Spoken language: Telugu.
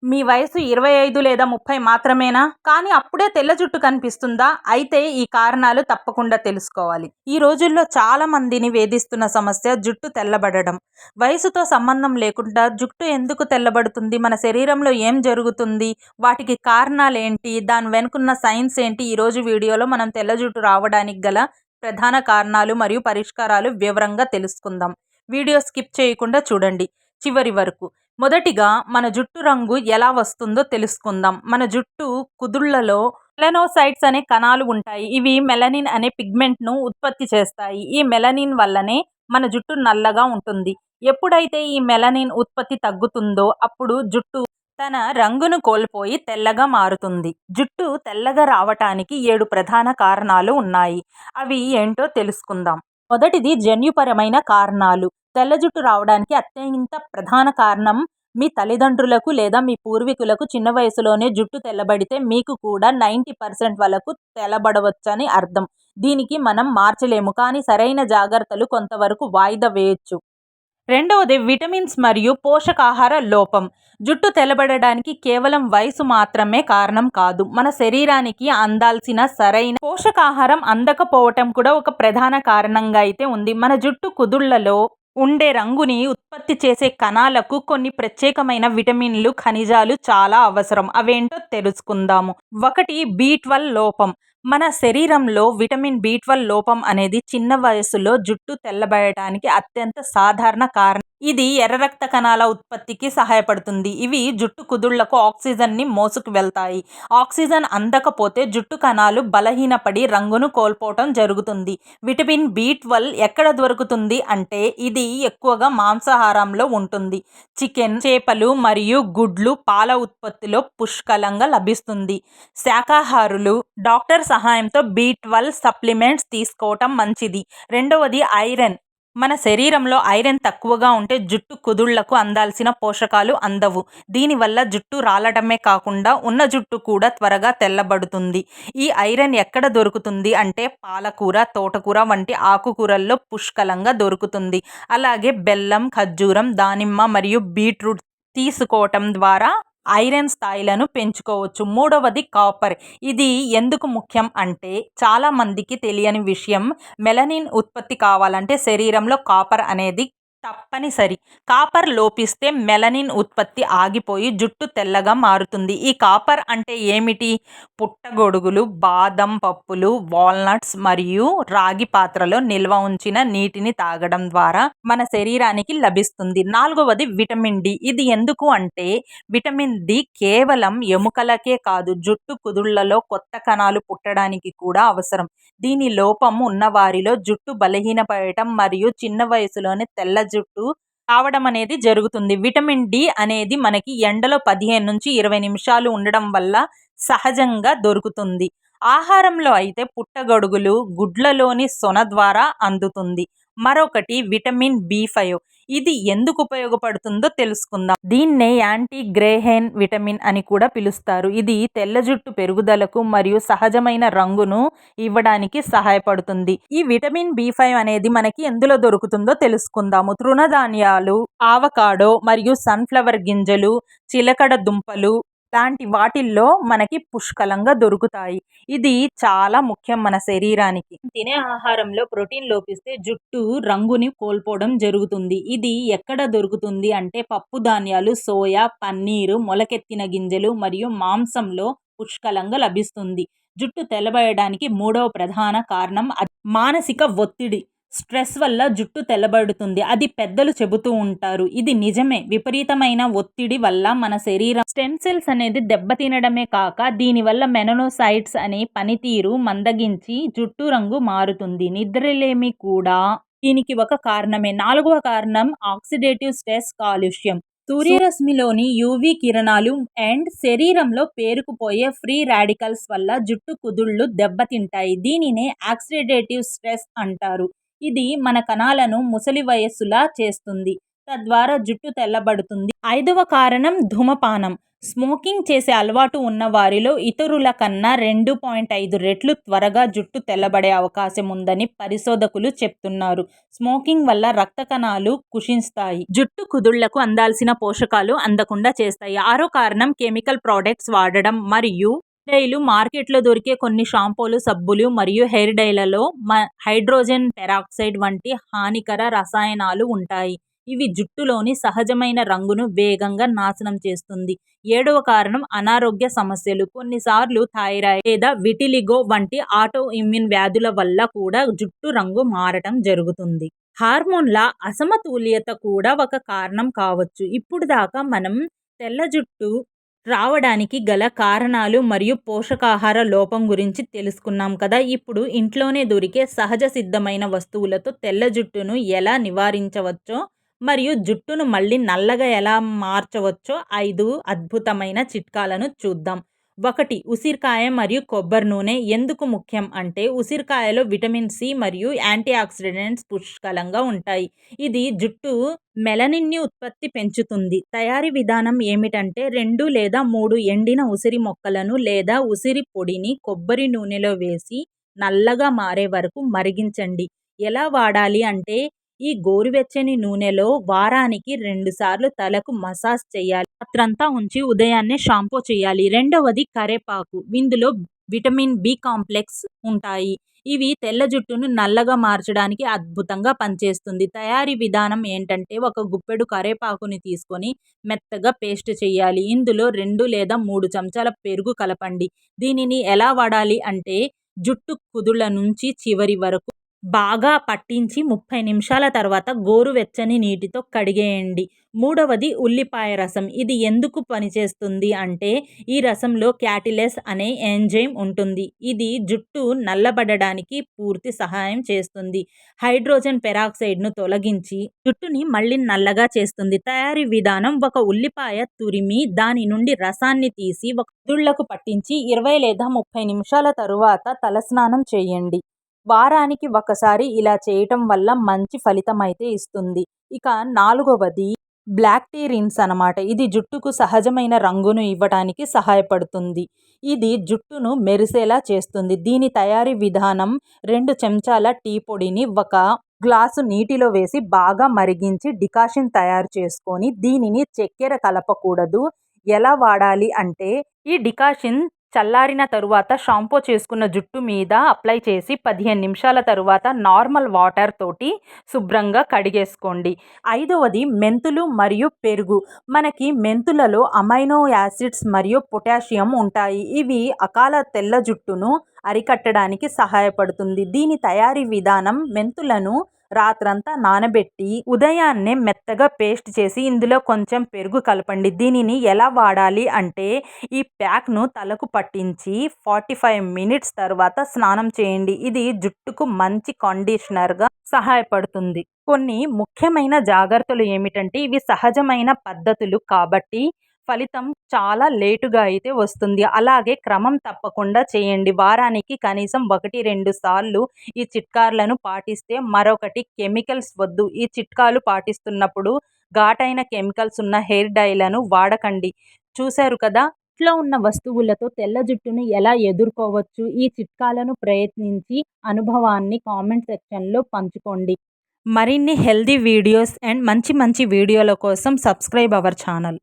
మీ వయసు 25 లేదా 30 మాత్రమేనా? కానీ అప్పుడే తెల్ల జుట్టు కనిపిస్తుందా? అయితే ఈ కారణాలు తప్పకుండా తెలుసుకోవాలి. ఈ రోజుల్లో చాలా మందిని వేధిస్తున్న సమస్య జుట్టు తెల్లబడడం. వయసుతో సంబంధం లేకుండా జుట్టు ఎందుకు తెల్లబడుతుంది? మన శరీరంలో ఏం జరుగుతుంది? వాటికి కారణాలేంటి? దాని వెనుకున్న సైన్స్ ఏంటి? ఈరోజు వీడియోలో మనం తెల్ల జుట్టు రావడానికి గల ప్రధాన కారణాలు మరియు పరిష్కారాలు వివరంగా తెలుసుకుందాం. వీడియో స్కిప్ చేయకుండా చూడండి చివరి వరకు. మొదటిగా మన జుట్టు రంగు ఎలా వస్తుందో తెలుసుకుందాం. మన జుట్టు కుదుళ్లలో మెలనోసైట్స్ అనే కణాలు ఉంటాయి. ఇవి మెలనిన్ అనే పిగ్మెంట్ను ఉత్పత్తి చేస్తాయి. ఈ మెలనిన్ వల్లనే మన జుట్టు నల్లగా ఉంటుంది. ఎప్పుడైతే ఈ మెలనిన్ ఉత్పత్తి తగ్గుతుందో అప్పుడు జుట్టు తన రంగును కోల్పోయి తెల్లగా మారుతుంది. జుట్టు తెల్లగా రావటానికి 7 ప్రధాన కారణాలు ఉన్నాయి. అవి ఏంటో తెలుసుకుందాం. మొదటిది జన్యుపరమైన కారణాలు. తెల్ల జుట్టు రావడానికి అత్యంత ప్రధాన కారణం మీ తల్లిదండ్రులకు లేదా మీ పూర్వీకులకు చిన్న వయసులోనే జుట్టు తెల్లబడితే మీకు కూడా 90% వరకు తెల్లబడవచ్చని అర్థం. దీనికి మనం మార్చలేము, కానీ సరైన జాగ్రత్తలు కొంతవరకు వాయిదా వేయొచ్చు. రెండవది విటమిన్స్ మరియు పోషకాహార లోపం. జుట్టు తెల్లబడడానికి కేవలం వయసు మాత్రమే కారణం కాదు. మన శరీరానికి అందాల్సిన సరైన పోషకాహారం అందకపోవటం కూడా ఒక ప్రధాన కారణంగా అయితే ఉంది. మన జుట్టు కుదుళ్లలో ఉండే రంగుని ఉత్పత్తి చేసే కణాలకు కొన్ని ప్రత్యేకమైన విటమిన్లు, ఖనిజాలు చాలా అవసరం. అవేంటో తెలుసుకుందాము. ఒకటి B12 లోపం. మన శరీరంలో విటమిన్ B12 లోపం అనేది చిన్న వయసులో జుట్టు తెల్లబడటానికి అత్యంత సాధారణ కారణం. ఇది ఎర్ర రక్త కణాల ఉత్పత్తికి సహాయపడుతుంది. ఇవి జుట్టు కుదుళ్లకు ఆక్సిజన్ని మోసుకు వెళ్తాయి. ఆక్సిజన్ అందకపోతే జుట్టు కణాలు బలహీనపడి రంగును కోల్పోవటం జరుగుతుంది. విటమిన్ B12 ఎక్కడ దొరుకుతుంది అంటే ఇది ఎక్కువగా మాంసాహారంలో ఉంటుంది. చికెన్, చేపలు మరియు గుడ్లు, పాల ఉత్పత్తిలో పుష్కలంగా లభిస్తుంది. శాకాహారులు డాక్టర్ సహాయంతో B12 సప్లిమెంట్స్ తీసుకోవటం మంచిది. రెండవది ఐరన్. మన శరీరంలో ఐరన్ తక్కువగా ఉంటే జుట్టు కుదుళ్లకు అందాల్సిన పోషకాలు అందవు. దీనివల్ల జుట్టు రాలడమే కాకుండా ఉన్న జుట్టు కూడా త్వరగా తెల్లబడుతుంది. ఈ ఐరన్ ఎక్కడ దొరుకుతుంది అంటే పాలకూర, తోటకూర వంటి ఆకుకూరల్లో పుష్కలంగా దొరుకుతుంది. అలాగే బెల్లం, ఖర్జూరం, దానిమ్మ మరియు బీట్రూట్ తీసుకోవటం ద్వారా ఐరన్ స్థాయిలను పెంచుకోవచ్చు. మూడవది కాపర్. ఇది ఎందుకు ముఖ్యం అంటే చాలా మందికి తెలియని విషయం, మెలనిన్ ఉత్పత్తి కావాలంటే శరీరంలో కాపర్ అనేది తప్పనిసరి. కాపర్ లోపిస్తే మెలనిన్ ఉత్పత్తి ఆగిపోయి జుట్టు తెల్లగా మారుతుంది. ఈ కాపర్ అంటే ఏమిటి? పుట్టగొడుగులు, బాదం పప్పులు, వాల్నట్స్ మరియు రాగి పాత్రలో నిల్వ ఉంచిన నీటిని తాగడం ద్వారా మన శరీరానికి లభిస్తుంది. నాలుగవది విటమిన్ డి. ఇది ఎందుకు అంటే విటమిన్ డి కేవలం ఎముకలకే కాదు, జుట్టు కుదుళ్లలో కొత్త కణాలు పుట్టడానికి కూడా అవసరం. దీని లోపం ఉన్నవారిలో జుట్టు బలహీనపడటం మరియు చిన్న వయసులోనే తెల్ల జుట్టు రావడం అనేది జరుగుతుంది. విటమిన్ డి అనేది మనకి ఎండలో 15 నుంచి 20 నిమిషాలు ఉండడం వల్ల సహజంగా దొరుకుతుంది. ఆహారంలో అయితే పుట్టగొడుగులు, గుడ్లలోని సొన ద్వారా అందుతుంది. మరొకటి విటమిన్ B5. ఇది ఎందుకు ఉపయోగపడుతుందో తెలుసుకుందాం. దీన్నే యాంటీ గ్రేహెన్ విటమిన్ అని కూడా పిలుస్తారు. ఇది తెల్ల జుట్టు పెరుగుదలకు మరియు సహజమైన రంగును ఇవ్వడానికి సహాయపడుతుంది. ఈ విటమిన్ B5 అనేది మనకి ఎందులో దొరుకుతుందో తెలుసుకుందాము. తృణధాన్యాలు, ఆవకాడో మరియు సన్ఫ్లవర్ గింజలు, చిలకడ దుంపలు లాంటి వాటిల్లో మనకి పుష్కలంగా దొరుకుతాయి. ఇది చాలా ముఖ్యం మన శరీరానికి. తినే ఆహారంలో ప్రోటీన్ లోపిస్తే జుట్టు రంగుని కోల్పోవడం జరుగుతుంది. ఇది ఎక్కడ దొరుకుతుంది అంటే పప్పు ధాన్యాలు, సోయా, పన్నీరు, మొలకెత్తిన గింజలు మరియు మాంసంలో పుష్కలంగా లభిస్తుంది. జుట్టు తెల్లబడడానికి మూడవ ప్రధాన కారణం మానసిక ఒత్తిడి. స్ట్రెస్ వల్ల జుట్టు తెల్లబడుతుంది. అది పెద్దలు చెబుతూ ఉంటారు. ఇది నిజమే. విపరీతమైన ఒత్తిడి వల్ల మన శరీరం స్టెమ్ సెల్స్ అనేది దెబ్బతినడమే కాక దీనివల్ల మెలనోసైట్స్ అనే పనితీరు మందగించి జుట్టు రంగు మారుతుంది. నిద్రలేమి కూడా దీనికి ఒక కారణమే. నాలుగవ కారణం ఆక్సిడేటివ్ స్ట్రెస్, కాలుష్యం. సూర్యరశ్మిలోని యువి కిరణాలు అండ్ శరీరంలో పేరుకుపోయే ఫ్రీ రాడికల్స్ వల్ల జుట్టు కుదుళ్లు దెబ్బతింటాయి. దీనినే ఆక్సిడేటివ్ స్ట్రెస్ అంటారు. ఇది మన కణాలను ముసలి వయస్సులా చేస్తుంది. తద్వారా జుట్టు తెల్లబడుతుంది. 5వ కారణం ధూమపానం. స్మోకింగ్ చేసే అలవాటు ఉన్న వారిలో ఇతరుల కన్నా 2.5 రెట్లు త్వరగా జుట్టు తెల్లబడే అవకాశం ఉందని పరిశోధకులు చెప్తున్నారు. స్మోకింగ్ వల్ల రక్త కణాలు కుషిస్తాయి. జుట్టు కుదుళ్లకు అందాల్సిన పోషకాలు అందకుండా చేస్తాయి. 6వ కారణం కెమికల్ ప్రొడక్ట్స్ వాడడం మరియు డైలు. మార్కెట్లో దొరికే కొన్ని షాంపూలు, సబ్బులు మరియు హెయిర్ డైలలో హైడ్రోజన్ పెరాక్సైడ్ వంటి హానికర రసాయనాలు ఉంటాయి. ఇవి జుట్టులోని సహజమైన రంగును వేగంగా నాశనం చేస్తుంది. 7వ కారణం అనారోగ్య సమస్యలు. కొన్నిసార్లు థైరాయిడ్ లేదా విటిలిగో వంటి ఆటో ఇమ్యూన్ వ్యాధుల వల్ల కూడా జుట్టు రంగు మారటం జరుగుతుంది. హార్మోన్ల అసమతుల్యత కూడా ఒక కారణం కావచ్చు. ఇప్పుడు దాకా మనం తెల్ల జుట్టు రావడానికి గల కారణాలు మరియు పోషకాహార లోపం గురించి తెలుసుకున్నాం కదా. ఇప్పుడు ఇంట్లోనే దొరికే సహజ సిద్ధమైన వస్తువులతో తెల్ల జుట్టును ఎలా నివారించవచ్చో మరియు జుట్టును మళ్ళీ నల్లగా ఎలా మార్చవచ్చో 5 అద్భుతమైన చిట్కాలను చూద్దాం. 1. ఉసిరికాయ మరియు కొబ్బరి నూనె ఎందుకు ముఖ్యం అంటే ఉసిరికాయలో విటమిన్ సి మరియు యాంటీ ఆక్సిడెంట్స్ పుష్కలంగా ఉంటాయి. ఇది జుట్టు మెలనిన్ని ఉత్పత్తి పెంచుతుంది. తయారీ విధానం ఏమిటంటే 2 లేదా 3 ఎండిన ఉసిరి మొక్కలను లేదా ఉసిరి పొడిని కొబ్బరి నూనెలో వేసి నల్లగా మారే వరకు మరిగించండి. ఎలా వాడాలి అంటే ఈ గోరువెచ్చని నూనెలో వారానికి 2 సార్లు తలకు మసాజ్ చేయాలి. రాత్రంతా ఉంచి ఉదయాన్నే షాంపూ చేయాలి. 2వది కరేపాకు. ఇందులో విటమిన్ బి కాంప్లెక్స్ ఉంటాయి. ఇవి తెల్ల జుట్టును నల్లగా మార్చడానికి అద్భుతంగా పనిచేస్తుంది. తయారీ విధానం ఏంటంటే ఒక గుప్పెడు కరేపాకుని తీసుకొని మెత్తగా పేస్ట్ చేయాలి. ఇందులో 2 లేదా 3 చెంచాల పెరుగు కలపండి. దీనిని ఎలా వాడాలి అంటే జుట్టు కుదుళ్ళ నుంచి చివరి వరకు బాగా పట్టించి 30 నిమిషాల తర్వాత గోరువెచ్చని నీటితో కడిగేయండి. 3వది ఉల్లిపాయ రసం. ఇది ఎందుకు పనిచేస్తుంది అంటే ఈ రసంలో క్యాటిలేస్ అనే ఎంజైమ్ ఉంటుంది. ఇది జుట్టు నల్లబడడానికి పూర్తి సహాయం చేస్తుంది. హైడ్రోజన్ పెరాక్సైడ్ను తొలగించి జుట్టుని మళ్ళీ నల్లగా చేస్తుంది. తయారీ విధానం ఒక ఉల్లిపాయ తురిమి దాని నుండి రసాన్ని తీసి ఒక కుదుళ్లకు పట్టించి 20 లేదా 30 నిమిషాల తరువాత తలస్నానం చేయండి. వారానికి ఒకసారి ఇలా చేయటం వల్ల మంచి ఫలితం అయితే ఇస్తుంది. ఇక 4వది బ్లాక్ టీ రిన్స్ అన్నమాట. ఇది జుట్టుకు సహజమైన రంగును ఇవ్వడానికి సహాయపడుతుంది. ఇది జుట్టును మెరిసేలా చేస్తుంది. దీని తయారీ విధానం 2 చెంచాల టీ పొడిని ఒక గ్లాసు నీటిలో వేసి బాగా మరిగించి డికాషన్ తయారు చేసుకొని దీనిని చక్కెర కలపకూడదు. ఎలా వాడాలి అంటే ఈ డికాషన్ చల్లారిన తరువాత షాంపూ చేసుకున్న జుట్టు మీద అప్లై చేసి 15 నిమిషాల తరువాత నార్మల్ వాటర్ తోటి శుభ్రంగా కడిగేసుకోండి. 5వది మెంతులు మరియు పెరుగు. మనకి మెంతులలో అమైనో యాసిడ్స్ మరియు పొటాషియం ఉంటాయి. ఇవి అకాల తెల్ల జుట్టును అరికట్టడానికి సహాయపడుతుంది. దీని తయారీ విధానం మెంతులను రాత్రంతా నానబెట్టి ఉదయాన్నే మెత్తగా పేస్ట్ చేసి ఇందులో కొంచెం పెరుగు కలపండి. దీనిని ఎలా వాడాలి అంటే ఈ ప్యాక్ను తలకు పట్టించి 45 మినిట్స్ తర్వాత స్నానం చేయండి. ఇది జుట్టుకు మంచి కండిషనర్గా సహాయపడుతుంది. కొన్ని ముఖ్యమైన జాగ్రత్తలు ఏమిటంటే ఇవి సహజమైన పద్ధతులు కాబట్టి ఫలితం చాలా లేటుగా అయితే వస్తుంది. అలాగే క్రమం తప్పకుండా చేయండి. వారానికి కనీసం 1-2 సార్లు ఈ చిట్కాలను పాటిస్తే మరొకటి కెమికల్స్ వద్దు. ఈ చిట్కాలు పాటిస్తున్నప్పుడు ఘాటైన కెమికల్స్ ఉన్న హెయిర్ డైలను వాడకండి. చూశారు కదా. ఇంట్లో ఉన్న వస్తువులతో తెల్ల జుట్టును ఎలా ఎదుర్కోవచ్చు? ఈ చిట్కాలను ప్రయత్నించి అనుభవాన్ని కామెంట్ సెక్షన్లో పంచుకోండి. మరిన్ని హెల్దీ వీడియోస్ అండ్ మంచి వీడియోల కోసం సబ్స్క్రైబ్ అవర్ ఛానల్.